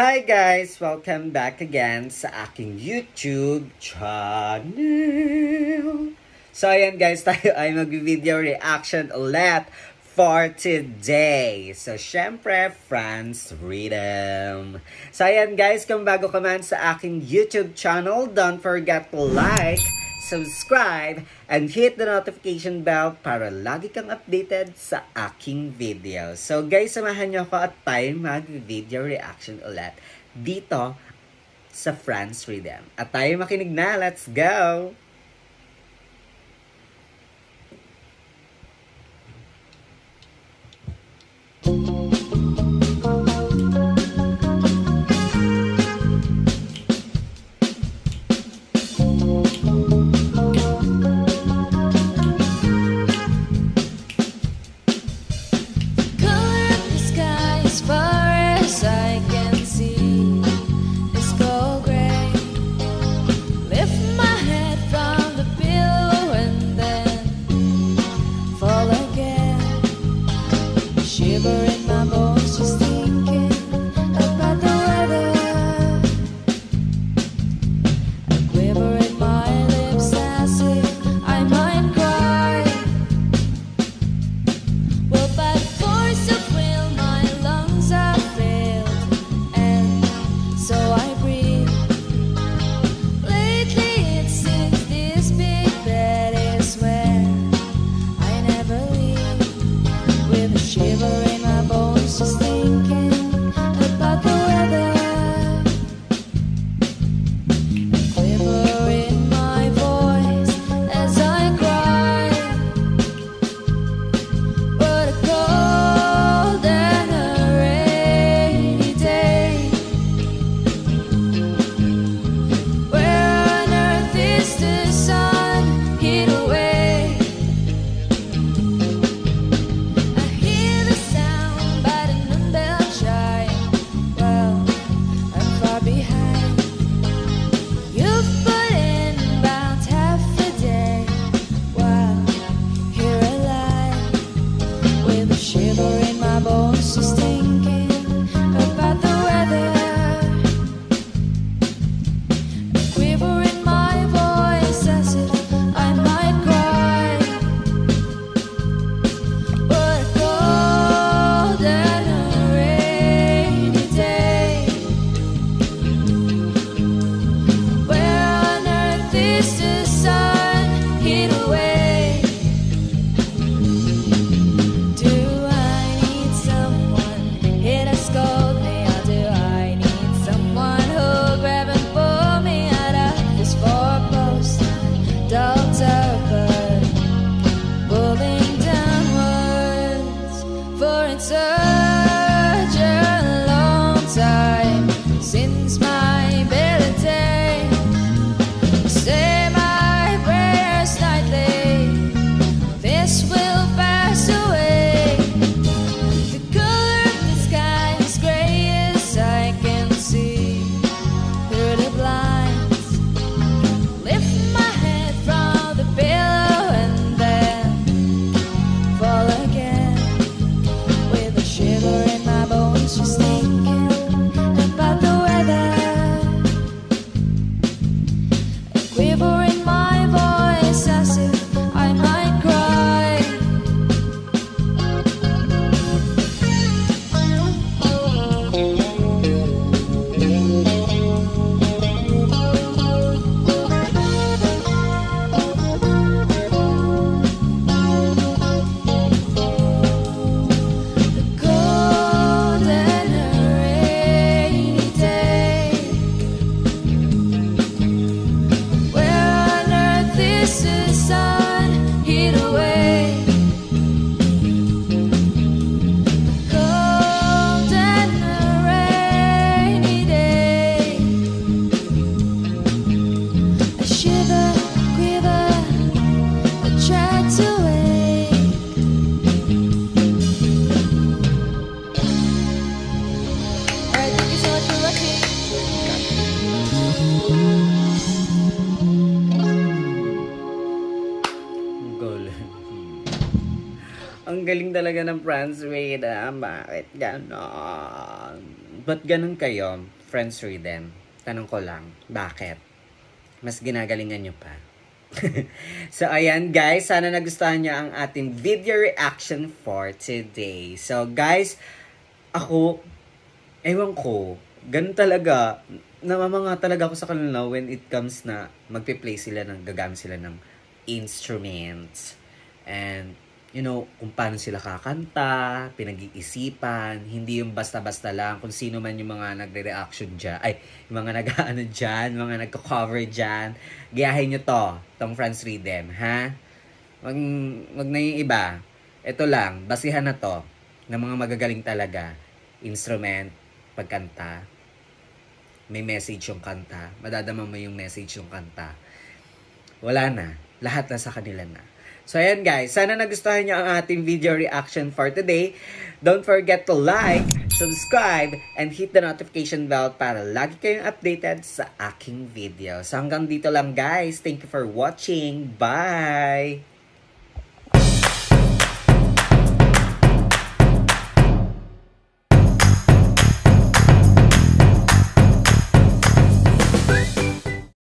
Hi guys! Welcome back again sa aking YouTube channel. So ayan guys, tayo ay mag-video reaction ulit for today. So syempre, France Rhythm. So ayan guys, kung bago ka man sa aking YouTube channel, don't forget to like, subscribe, and hit the notification bell para lagi kang updated sa aking video. So guys, samahan nyo ako at tayo mag-video reaction ulit dito sa France Rhythm. At tayo makinig na, let's go! Ang galing talaga ng France Rhythm. Bakit ganon? ba't ganun kayo, Friends Rhythm? Tanong ko lang, bakit? Mas ginagalingan nyo pa. So, ayan guys, sana nagustuhan nyo ang ating video reaction for today. So, guys, ako, ewan ko, ganun talaga, namamanga talaga ako sa kanila when it comes na magpe-play sila gagamit sila ng instruments. And, kung paano sila kakanta, pinag-iisipan, hindi yung basta-basta lang kung sino man yung mga nagre-reaction dyan, yung mga nag-ano dyan, mga nagko-cover dyan, gayahin nyo tong Friends Rhythm, ha? Wag na yung iba. Ito lang, basihan na to, ng mga magagaling talaga, instrument, pagkanta, may message yung kanta, madadama mo yung message yung kanta. Wala na, lahat na sa kanila na. So, ayan guys. Sana nagustuhan nyo ang ating video reaction for today. Don't forget to like, subscribe, and hit the notification bell para lagi kayong updated sa aking video. So, hanggang dito lang guys. Thank you for watching. Bye!